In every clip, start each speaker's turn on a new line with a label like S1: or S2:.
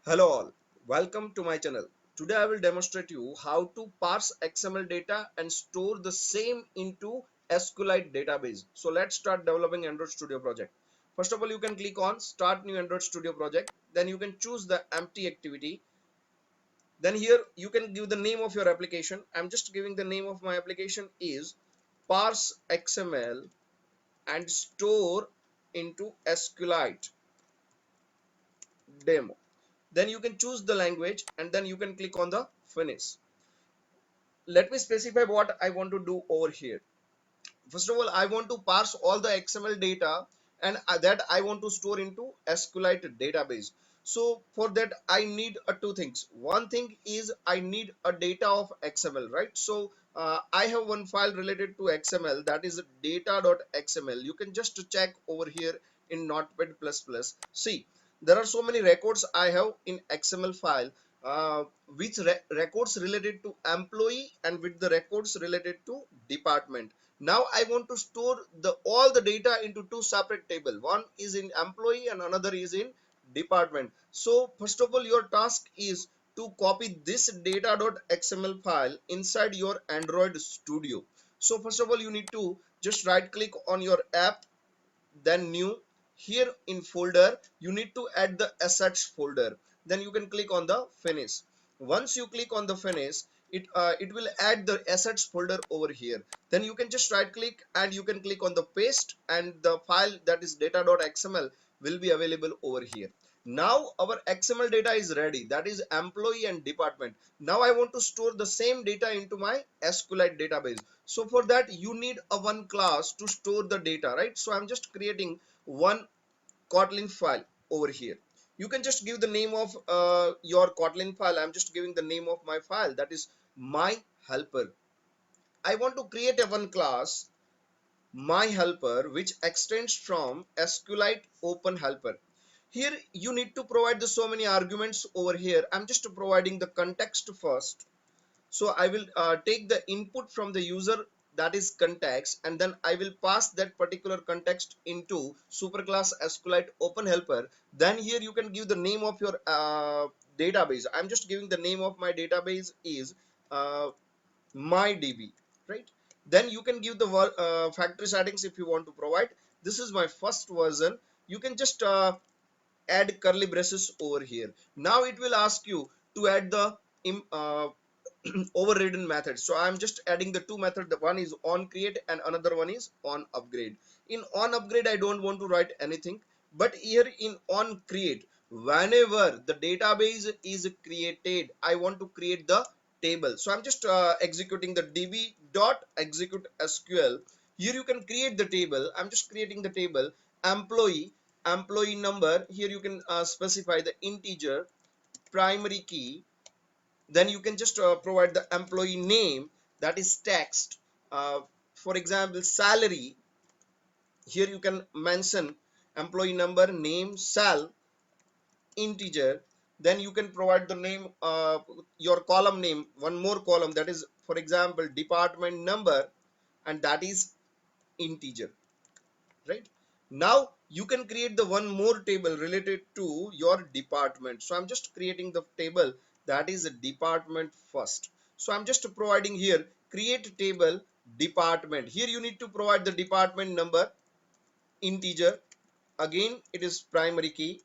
S1: Hello all, welcome to my channel. Today I will demonstrate you how to parse XML data and store the same into SQLite database. So let's start developing Android Studio project. First of all, you can click on start new Android Studio project. Then you can choose the empty activity. Then here you can give the name of your application. I'm just giving the name of my application is Parse XML and store into SQLite demo. Then you can choose the language and then you can click on the finish. Let me specify what I want to do over here. First of all, I want to parse all the XML data and that I want to store into SQLite database. So for that I need two things. One thing is I need a data of XML, right? So I have one file related to XML, that is data.xml. You can just check over here in Notepad++. See, there are so many records I have in XML file, which records related to employee and with the records related to department. Now I want to store all the data into two separate table. One is in employee and another is in department. So first of all, your task is to copy this data.xml file inside your Android Studio. So first of all, you need to just right click on your app, then new. Here in folder you need to add the assets folder. Then you can click on the finish. Once you click on the finish, it will add the assets folder over here. Then you can just right click and you can click on the paste and the file, that is data.xml, will be available over here. Now our XML data is ready, that is employee and department. Now I want to store the same data into my SQLite database. So for that you need a one class to store the data, right? So I'm just creating one Kotlin file over here. You can just give the name of your Kotlin file. I'm just giving the name of my file, that is my helper. I want to create a one class my helper which extends from SQLite open helper. Here you need to provide the so many arguments over here. I'm just providing the context first. So I will take the input from the user, that is context, and then I will pass that particular context into superclass SQLite open helper. Then here you can give the name of your database. I'm just giving the name of my database is uh, my DB, right? Then you can give the factory settings if you want to provide. This is my first version. You can just add curly braces over here. Now it will ask you to add the overridden methods. So I'm just adding the two methods. The one is on create and another one is on upgrade. In on upgrade I don't want to write anything, but here in on create, whenever the database is created, I want to create the table. So I'm just executing the db dot execute SQL. Here you can create the table. I'm just creating the table employee number. Here you can specify the integer primary key. Then you can just provide the employee name, that is text. For example, salary. Here you can mention employee number, name, sal, integer. Then you can provide the name, your column name, one more column, that is for example department number, and that is integer, right? Now you can create the one more table related to your department. So I'm just creating the table, that is a department first. So I'm just providing here create table department. Here you need to provide the department number, integer, again it is primary key.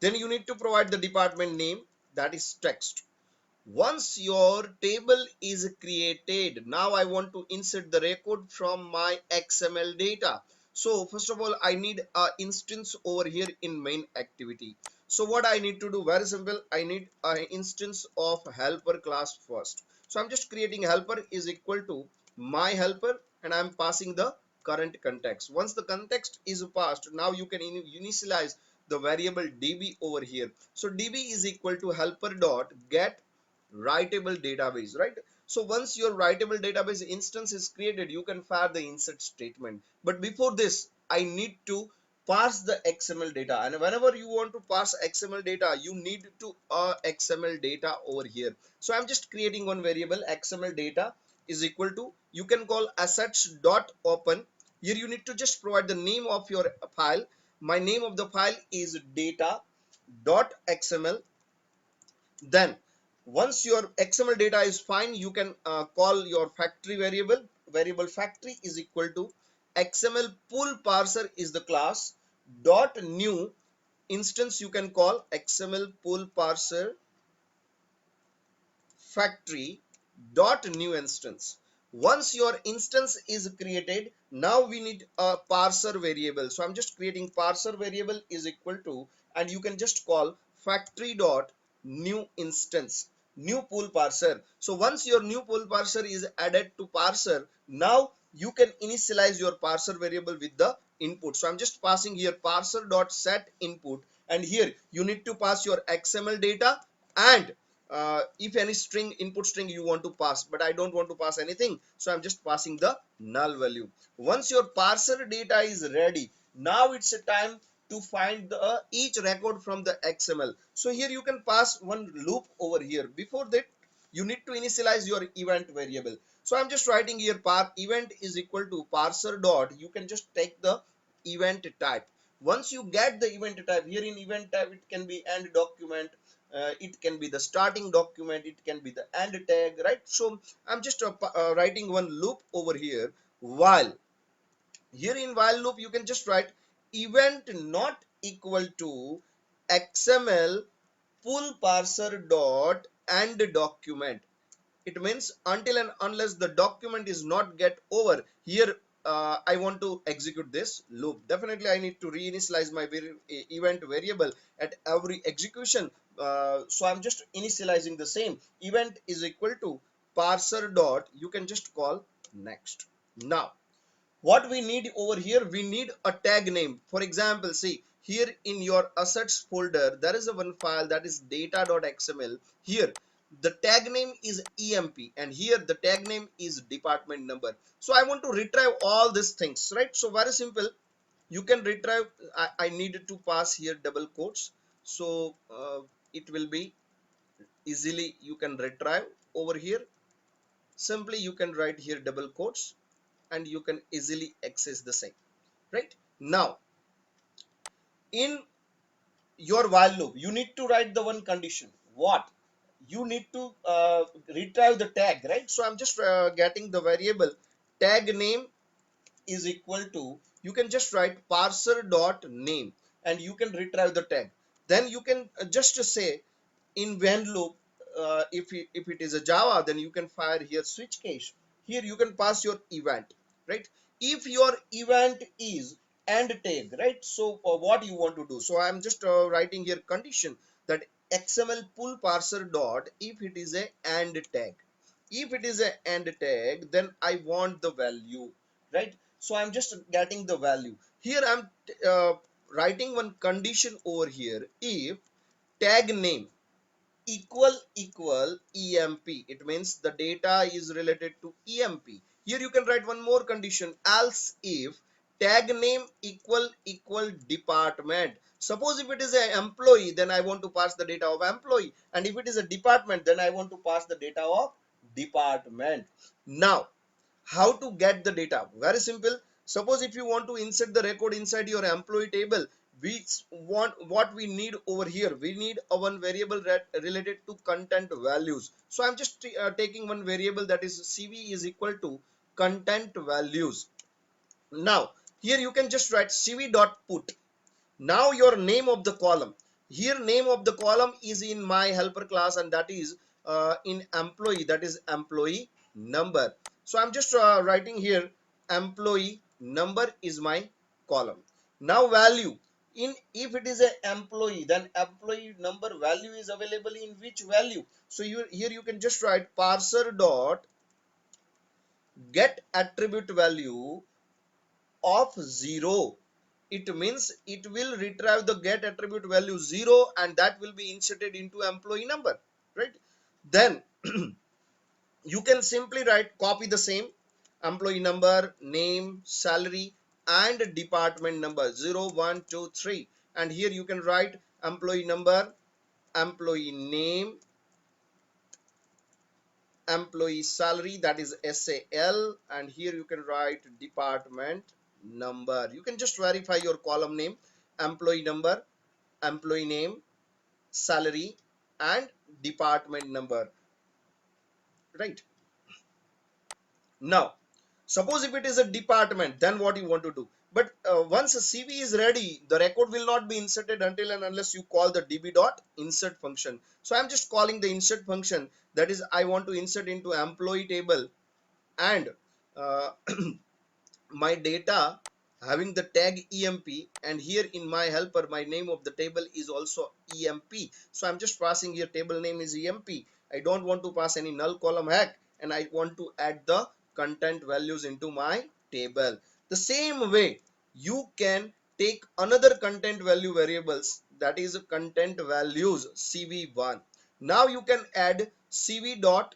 S1: Then you need to provide the department name, that is text. Once your table is created, now I want to insert the record from my XML data. So first of all, I need an instance over here in main activity. So what I need to do, very simple, I need an instance of helper class first. So I'm just creating helper is equal to my helper and I'm passing the current context. Once the context is passed, now you can initialize the variable db over here. So db is equal to helper dot get writable database, right? So once your writable database instance is created, you can fire the insert statement. But before this, I need to parse the XML data, and whenever you want to parse XML data, you need to XML data over here. So I'm just creating one variable, XML data is equal to, you can call assets dot open. Here you need to just provide the name of your file. My name of the file is data. dot XML. Then once your XML data is fine, you can call your factory variable. Variable factory is equal to XML pool parser is the class dot new instance. You can call XML pool parser factory dot new instance. Once your instance is created, now we need a parser variable. So I'm just creating parser variable is equal to, and you can just call factory dot new instance, new pool parser. So once your new pool parser is added to parser, now you can initialize your parser variable with the input. So I'm just passing here parser dot set input, and here you need to pass your XML data and if any string input string you want to pass, but I don't want to pass anything, so I'm just passing the null value. Once your parser data is ready, now it's a time to find the each record from the XML. So here you can pass one loop over here. Before that, you need to initialize your event variable. So I'm just writing here par event is equal to parser dot, you can just take the event type. Once you get the event type, here in event type it can be end document, it can be the starting document, it can be the end tag, right? So I'm just writing one loop over here. While here in while loop you can just write event not equal to XML pool parser dot end document. It means until and unless the document is not get over here, I want to execute this loop. Definitely I need to reinitialize my event variable at every execution. So I'm just initializing the same event is equal to parser dot, you can just call next. Now what we need over here, we need a tag name. For example, see here in your assets folder there is a one file that is data.xml. Here the tag name is emp and here the tag name is department number. So I want to retrieve all these things, right? So very simple, you can retrieve. I needed to pass here double quotes, so it will be easily you can retrieve over here. Simply you can write here double quotes and you can easily access the same. Right now in your while loop you need to write the one condition. What you need to retrieve the tag, right? So I'm just getting the variable tag name is equal to, you can just write parser dot name and you can retrieve the tag. Then you can just say in when loop, if it is a Java, then you can fire here switch case. Here you can pass your event, right? If your event is and tag, right? So what you want to do? So I'm just writing here condition that XML pull parser dot if it is a and tag. If it is a and tag, then I want the value, right? So I'm just getting the value. Here I'm writing one condition over here. If tag name equal emp, it means the data is related to emp. Here you can write one more condition, else if tag name equal department. Suppose if it is an employee, then I want to pass the data of employee, and if it is a department, then I want to pass the data of department. Now how to get the data? Very simple. Suppose if you want to insert the record inside your employee table, we want what we need over here, we need a one variable related to content values. So I'm just taking one variable that is cv is equal to content values. Now here you can just write cv dot put. Now your name of the column, here name of the column is in my helper class, and that is in employee, that is employee number. So I'm just writing here employee number is my column. Now value, in if it is a employee, then employee number value is available in which value? So you here you can just write parser dot get attribute value of 0. It means it will retrieve the get attribute value 0, and that will be inserted into employee number, right? Then you can simply write copy the same employee number, name, salary and department number 0 1 2 3, and here you can write employee number, employee name, employee salary, that is SAL, and here you can write department number. You can just verify your column name, employee number, employee name, salary, and department number, right? Now suppose if it is a department, then what you want to do? But once a CV is ready, the record will not be inserted until and unless you call the db.insert function. So I'm just calling the insert function, that is I want to insert into employee table, and uh, my data having the tag emp, and here in my helper my name of the table is also emp. So I'm just passing here table name is emp. I don't want to pass any null column hack, and I want to add the content values into my table. The same way you can take another content value variables, that is content values cv1. Now you can add cv dot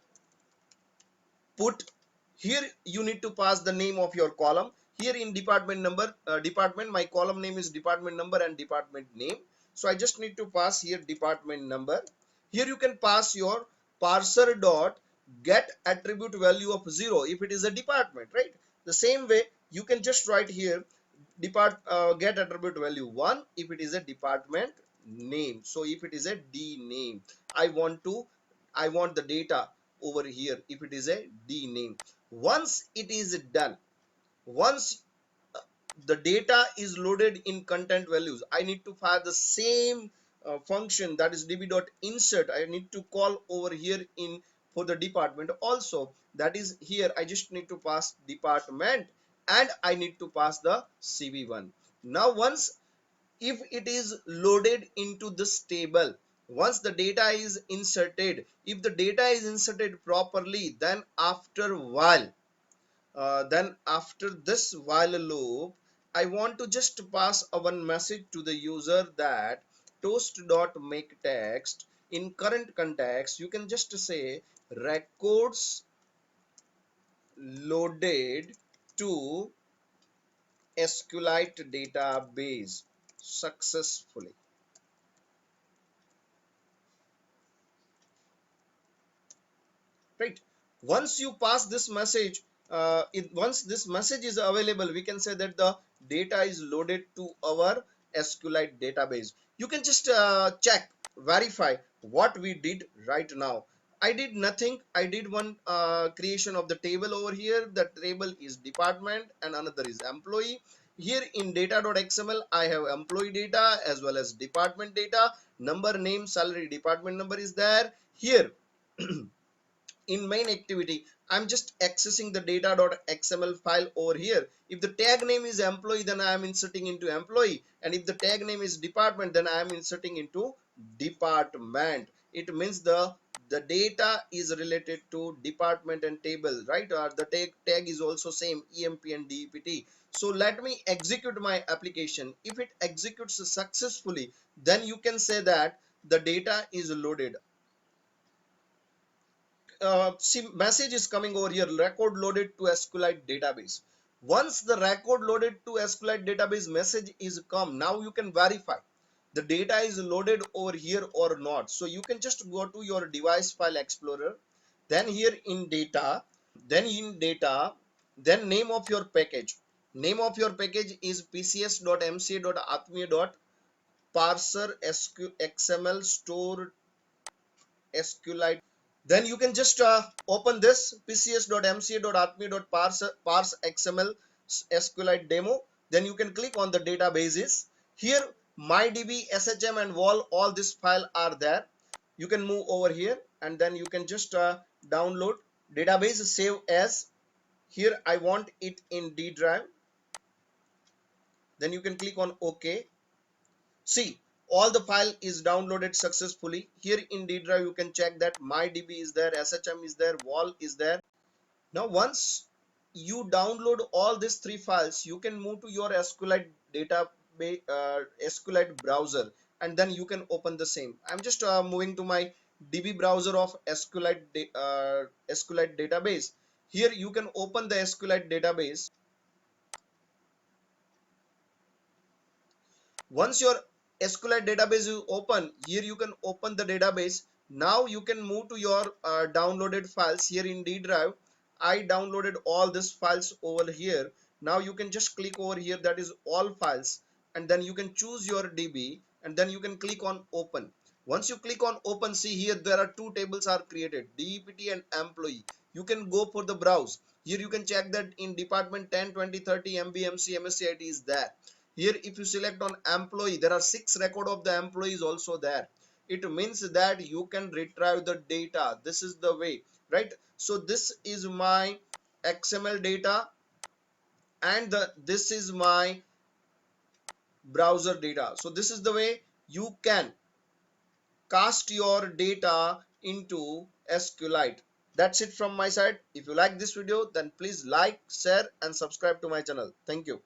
S1: put. Here you need to pass the name of your column. Here in department number, department, my column name is department number and department name. So I just need to pass here department number. Here you can pass your parser dot get attribute value of 0 if it is a department, right? The same way you can just write here get attribute value 1 if it is a department name. So if it is a D name, I want the data over here if it is a D name. Once it is done, once the data is loaded in content values, I need to fire the same function, that is db.insert. I need to call over here in for the department also, that is here I just need to pass department, and I need to pass the cv1. Now once if it is loaded into this table, once the data is inserted, if the data is inserted properly, then after this while loop, I want to just pass a one message to the user that toast.make text in current context. You can just say records loaded to SQLite database successfully, right? Once you pass this message, once this message is available, we can say that the data is loaded to our SQLite database. You can just check, verify what we did right now. I did nothing. I did one creation of the table over here. The table is department and another is employee. Here in data.xml I have employee data as well as department data, number, name, salary, department number is there. Here in main activity I'm just accessing the data.xml file over here. If the tag name is employee, then I am inserting into employee, and if the tag name is department, then I am inserting into department. It means the data is related to department and table, right? Or the tag is also same emp and dept. So let me execute my application. If it executes successfully, then you can say that the data is loaded. See, message is coming over here, record loaded to SQLite database. Once the record loaded to SQLite database message is come, now you can verify the data is loaded over here or not. So you can just go to your device file explorer, then here in data, then name of your package. Name of your package is pcs.mca.atmiya.parser XML store SQLite. Then you can just open this pcs.mca.atmi.parse XML SQLite demo. Then you can click on the databases. Here MyDB, SHM and Wall, all this file are there. You can move over here and then you can just download database save as. Here I want it in D drive. Then you can click on OK. See, all the file is downloaded successfully. Here in D drive, you can check that MyDB is there, SHM is there, Wall is there. Now, once you download all these three files, you can move to your SQLite database, SQLite browser, and then you can open the same. I'm just moving to my DB browser of SQLite database. Here you can open the SQLite database. Once your SQLite database is open, here you can open the database. Now you can move to your downloaded files. Here in D drive, I downloaded all these files over here. Now you can just click over here, that is all files, and then you can choose your DB and then you can click on open. Once you click on open, see here there are two tables are created, DEPT and employee. You can go for the browse. Here you can check that in department 10, 20, 30 MBMC MSCIT is there. Here if you select on employee, there are 6 record of the employees also there. It means that you can retrieve the data. This is the way, right? So this is my XML data, and this is my browser data. So this is the way you can cast your data into SQLite. That's it from my side. If you like this video, then please like, share and subscribe to my channel. Thank you.